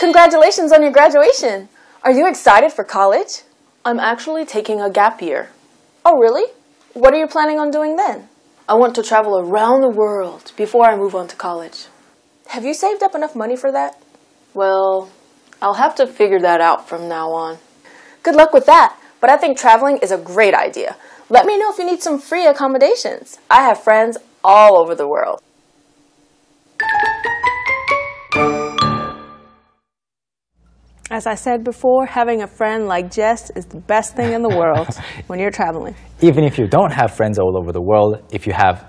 Congratulations on your graduation. Are you excited for college? I'm actually taking a gap year. Oh, really? What are you planning on doing then? I want to travel around the world before I move on to college. Have you saved up enough money for that? Well, I'll have to figure that out from now on. Good luck with that, but I think traveling is a great idea. Let me know if you need some free accommodations. I have friends all over the world. As I said before, having a friend like Jess is the best thing in the world when you're traveling. Even if you don't have friends all over the world, if you have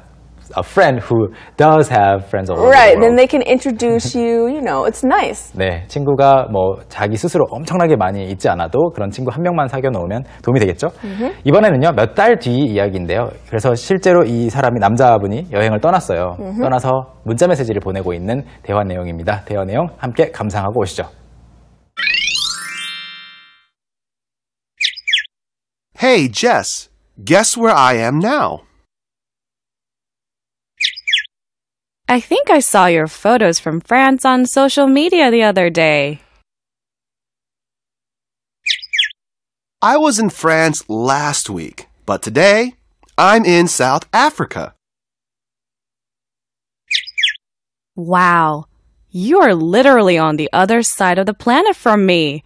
a friend who does have friends all over the Right, world. then they can introduce you, you know, it's nice. 네, 친구가 뭐 자기 스스로 엄청나게 많이 있지 않아도 그런 친구 한 명만 사귀어 놓으면 도움이 되겠죠? 이번에는요, 몇 달 뒤 이야기인데요. 그래서 실제로 이 사람이, 남자분이 여행을 떠났어요. 떠나서 문자 메시지를 보내고 있는 대화 내용입니다. 대화 내용 함께 감상하고 오시죠. Hey, Jess, guess where I am now? I think I saw your photos from France on social media the other day. I was in France last week, but today I'm in South Africa. Wow, you're literally on the other side of the planet from me.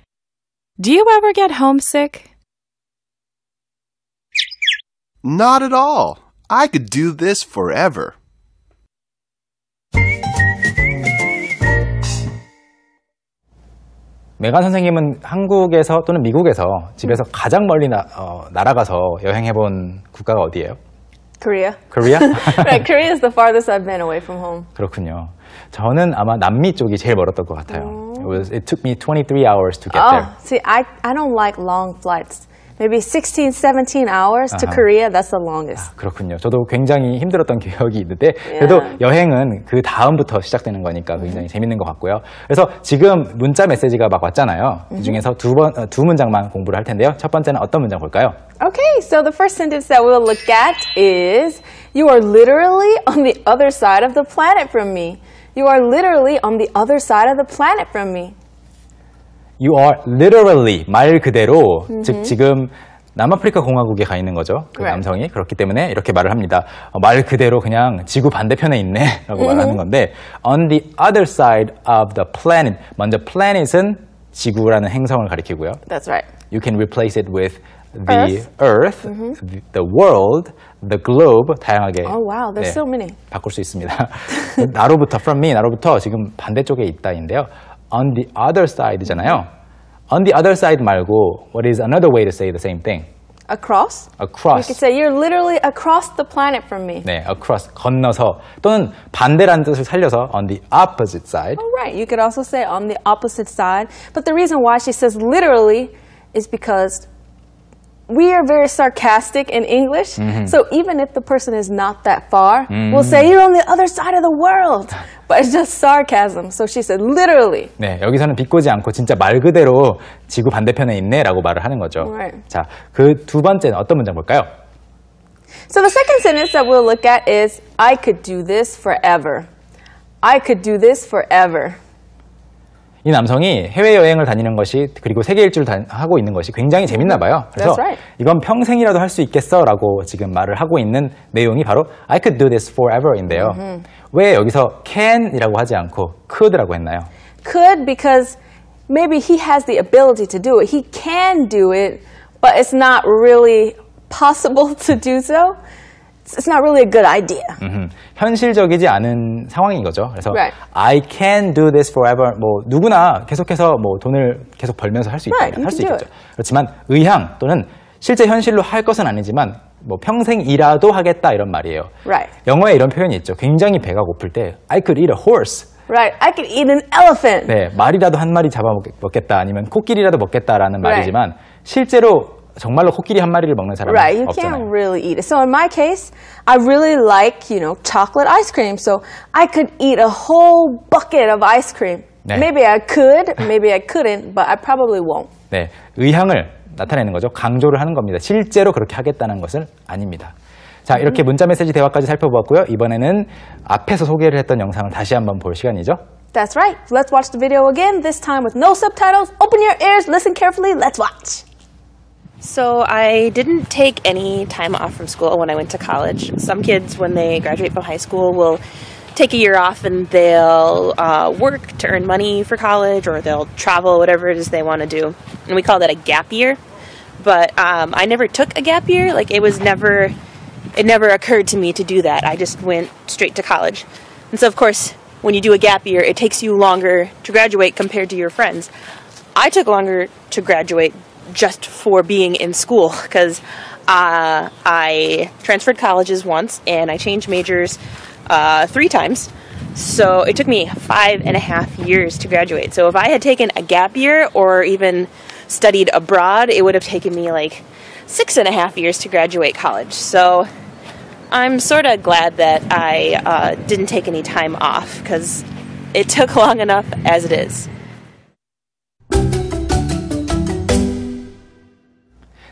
Do you ever get homesick? Not at all. I could do this forever. 메간 선생님은 한국에서 또는 미국에서 집에서 가장 멀리 날아가서 여행해본 국가가 어디예요? Korea. Korea? Right, Korea is the farthest I've been away from home. 그렇군요. 저는 아마 남미 쪽이 제일 멀었던 것 같아요. It took me 23 hours to get there. See, I don't like long flights. Maybe 16, 17 hours to Korea, that's the longest. 그렇군요. 저도 굉장히 힘들었던 기억이 있는데 그래도 여행은 그 다음부터 시작되는 거니까 굉장히 재밌는 것 같고요. 그래서 지금 문자 메시지가 막 왔잖아요. 그 중에서 두 문장만 공부를 할 텐데요. 첫 번째는 어떤 문장 볼까요? Okay, so the first sentence that we'll look at is You are literally on the other side of the planet from me. You are literally on the other side of the planet from me. You are literally, 말 그대로, 즉 지금 남아프리카 공화국에 가 있는 거죠. 그 남성이. 그렇기 때문에 이렇게 말을 합니다. 말 그대로 그냥 지구 반대편에 있네 라고 말하는 건데 on the other side of the planet. 먼저 planet은 지구라는 행성을 가리키고요. That's right. You can replace it with the earth, the world, the globe, 다양하게 Oh wow, there's so many. 바꿀 수 있습니다. 나로부터, from me, 나로부터 지금 반대쪽에 있다인데요. On the other side잖아요. On the other side 말고 what is another way to say the same thing? Across? Across. You could say you're literally across the planet from me. 네, across, 건너서 또는 반대라는 뜻을 살려서 on the opposite side. Oh, right. You could also say on the opposite side. But the reason why she says literally is because we are very sarcastic in English. So even if the person is not that far, we'll say you're on the other side of the world. But it's just sarcasm. So she said literally. 네, 여기서는 비꼬지 않고 진짜 말 그대로 지구 반대편에 있네라고 말을 하는 거죠. Right. 자, 그 두 번째는 어떤 문장 볼까요? So the second sentence that we'll look at is I could do this forever. I could do this forever. 이 남성이 해외여행을 다니는 것이 그리고 세계 일주를 하고 있는 것이 굉장히 재밌나 봐요. 그래서 That's right. 이건 평생이라도 할 수 있겠어 라고 지금 말을 하고 있는 내용이 바로 I could do this forever인데요. 왜 여기서 can이라고 하지 않고 could라고 했나요? Could because maybe he has the ability to do it. He can do it, but it's not really possible to do so. It's not really a good idea. 현실적이지 않은 상황인 거죠. 그래서 Right. I can do this forever. 뭐 누구나 계속해서 뭐 돈을 계속 벌면서 할 수 있다. Right, you 할 수 can do 있겠죠. 그렇지만 의향 또는 실제 현실로 할 것은 아니지만 뭐 평생이라도 하겠다 이런 말이에요. Right. 영어에 이런 표현이 있죠. 굉장히 배가 고플 때 I could eat a horse. Right. I could eat an elephant. 네, 말이라도 한 마리 잡아먹겠다 아니면 코끼리라도 먹겠다라는 말이지만 실제로 정말로 코끼리 한 마리를 먹는 사람은 Right, you 없잖아요. can't really eat it. So in my case, I really like, chocolate ice cream. So I could eat a whole bucket of ice cream. 네. Maybe I could, maybe I couldn't, but I probably won't. 네, 의향을 나타내는 거죠. 강조를 하는 겁니다. 실제로 그렇게 하겠다는 것은 아닙니다. 자, 이렇게 문자 메시지 대화까지 살펴보았고요. 이번에는 앞에서 소개를 했던 영상을 다시 한번 볼 시간이죠. That's right. Let's watch the video again, this time with no subtitles. Open your ears, listen carefully, let's watch. So I didn't take any time off from school when I went to college. Some kids, when they graduate from high school, will take a year off and they'll work to earn money for college, or they'll travel, whatever it is they want to do. And we call that a gap year. But I never took a gap year. Like, it never occurred to me to do that. I just went straight to college. And so, of course, when you do a gap year, it takes you longer to graduate compared to your friends. I took longer to graduate just for being in school, because I transferred colleges once and I changed majors 3 times. So it took me 5.5 years to graduate. So if I had taken a gap year or even studied abroad, it would have taken me like 6.5 years to graduate college. So I'm sort of glad that I didn't take any time off, because it took long enough as it is.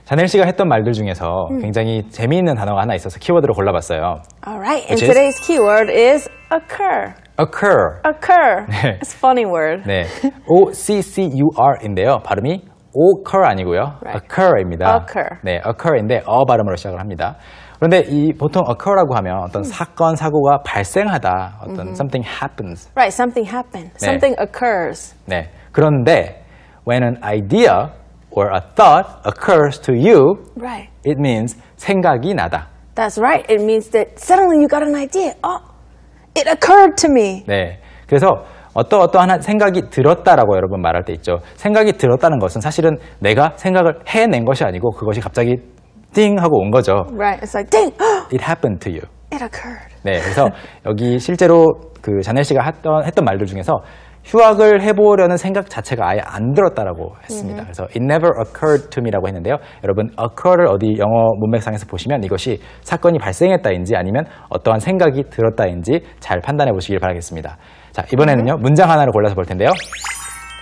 자넬 씨가 했던 말들 중에서 굉장히 재미있는 단어가 하나 있어서 키워드로 골라봤어요. Alright, and today's keyword is occur. occur. Occur. 네. It's a funny word. 네. OCCUR인데요. 발음이 occur 아니고요. Right. occur입니다. Occur. 네, occur인데 발음으로 시작을 합니다. 그런데 이 보통 occur라고 하면 어떤 사건, 사고가 발생하다, 어떤 something happens. Right, something happened. 네. Something occurs. 네. 그런데 when an idea or a thought occurs to you, Right. it means 생각이 나다. That's right. It means that suddenly you got an idea. Oh, it occurred to me. 네. 그래서 어떠한 생각이 들었다라고 여러분 말할 때 있죠. 생각이 들었다는 것은 사실은 내가 생각을 해낸 것이 아니고 그것이 갑자기 띵 하고 온 거죠. Right. It's like, dang, It happened to you. it occurred. 네. 그래서 여기 실제로 그 자넬 씨가 했던 말들 중에서 휴학을 해보려는 생각 자체가 아예 안 들었다라고 했습니다. 그래서 it never occurred to me라고 했는데요. 여러분 occur를 어디 영어 문맥상에서 보시면 이것이 사건이 발생했다인지 아니면 어떠한 생각이 들었다인지 잘 판단해 보시길 바라겠습니다. 자, 이번에는요. 문장 하나를 골라서 볼 텐데요.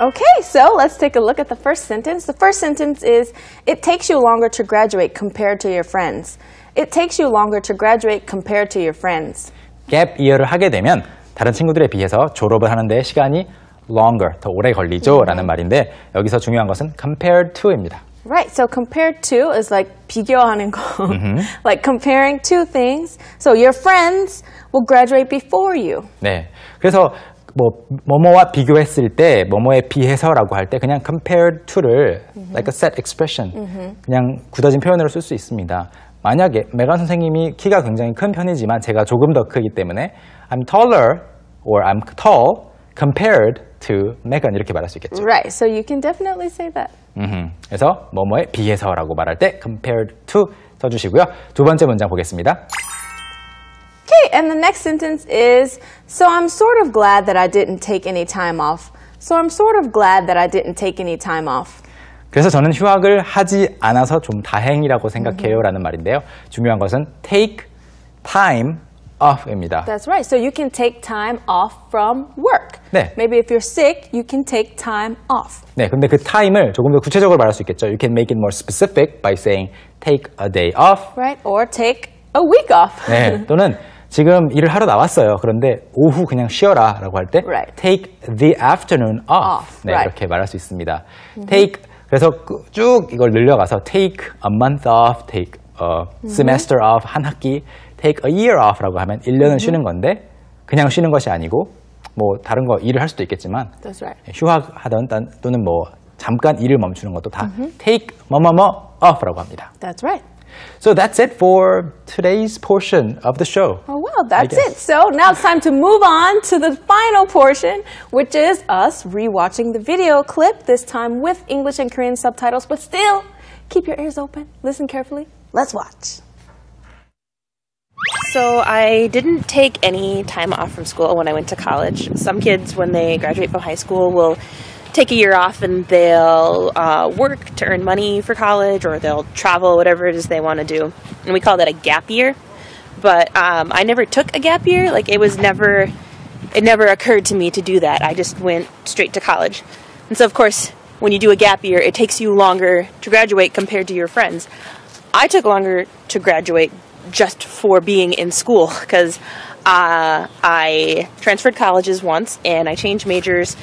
Okay, so let's take a look at the first sentence. The first sentence is, it takes you longer to graduate compared to your friends. It takes you longer to graduate compared to your friends. gap year를 하게 되면 다른 친구들에 비해서 졸업을 하는데 시간이 longer, 더 오래 걸리죠 라는 말인데 여기서 중요한 것은 compared to입니다. Right, so compared to is like 비교하는 거. Like comparing two things. So your friends will graduate before you. 네, 그래서 뭐뭐와 비교했을 때 뭐뭐에 비해서라고 할 때 그냥 compared to를 like a set expression 그냥 굳어진 표현으로 쓸 수 있습니다. 만약에 메간 선생님이 키가 굉장히 큰 편이지만 제가 조금 더 크기 때문에 I'm taller or I'm tall compared to Megan 이렇게 말할 수 있겠죠. Right, so you can definitely say that. 그래서 뭐뭐에 비해서라고 말할 때 compared to 써주시고요. 두 번째 문장 보겠습니다. Okay, and the next sentence is, so I'm sort of glad that I didn't take any time off. So I'm sort of glad that I didn't take any time off. 그래서 저는 휴학을 하지 않아서 좀 다행이라고 생각해요 라는 말인데요. 중요한 것은 take time off입니다. That's right. So you can take time off from work. 네. Maybe if you're sick, you can take time off. 네, 근데 그 time을 조금 더 구체적으로 말할 수 있겠죠. You can make it more specific by saying take a day off. Right? Or take a week off. 네, 또는 지금 일을 하러 나왔어요. 그런데 오후 그냥 쉬어라 라고 할 때 Right. take the afternoon off. 네, right. 이렇게 말할 수 있습니다. take, 그래서 쭉 이걸 늘려가서 take a month off, take a semester off, 한 학기, take a year off라고 하면 1년을 쉬는 건데 그냥 쉬는 것이 아니고 뭐 다른 거 일을 할 수도 있겠지만 That's right. 휴학하던 또는 뭐 잠깐 일을 멈추는 것도 다 take 뭐뭐뭐 off라고 합니다. That's right. So that's it for today's portion of the show. Oh, well, that's guess. it. So now it's time to move on to the final portion, which is us rewatching the video clip, this time with English and Korean subtitles, but still, keep your ears open, listen carefully. Let's watch. So I didn't take any time off from school when I went to college. Some kids, when they graduate from high school, will take a year off and they'll work to earn money for college, or they'll travel, whatever it is they want to do. And we call that a gap year. But I never took a gap year. Like, it never occurred to me to do that. I just went straight to college. And so, of course, when you do a gap year, it takes you longer to graduate compared to your friends. I took longer to graduate just for being in school, because I transferred colleges once, and I changed majors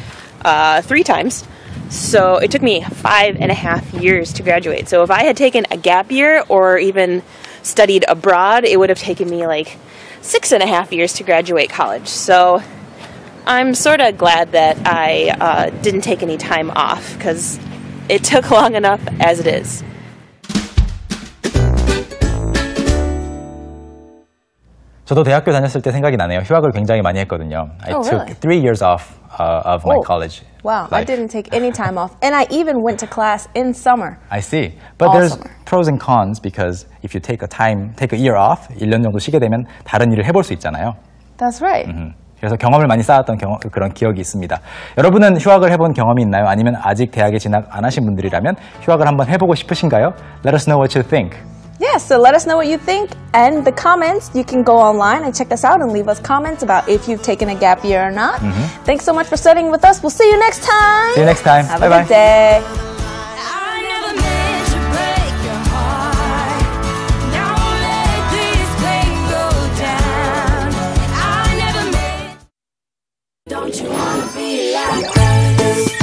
3 times. So it took me 5.5 years to graduate. So if I had taken a gap year or even studied abroad, it would have taken me like 6.5 years to graduate college. So I'm sort of glad that I didn't take any time off because it took long enough as it is. 저도 대학교 다녔을 때 생각이 나네요. 휴학을 굉장히 많이 했거든요. I took 3 years off of my college. Wow, I life. didn't take any time off. And I even went to class in summer. I see. But All there's summer. pros and cons because if you take a year off, 1년 정도 쉬게 되면 다른 일을 해볼 수 있잖아요. That's right. 그래서 경험을 많이 쌓았던 그런 기억이 있습니다. 여러분은 휴학을 해본 경험이 있나요? 아니면 아직 대학에 진학 안 하신 분들이라면 휴학을 한번 해보고 싶으신가요? Let us know what you think. Yeah, so let us know what you think. And the comments, you can go online and check us out and leave us comments about if you've taken a gap year or not. Thanks so much for studying with us. We'll see you next time. See you next time. Have Bye-bye. a good day. I never meant to break your heart. Now I'll let this pain go down. I never meant. Don't you wanna be like us?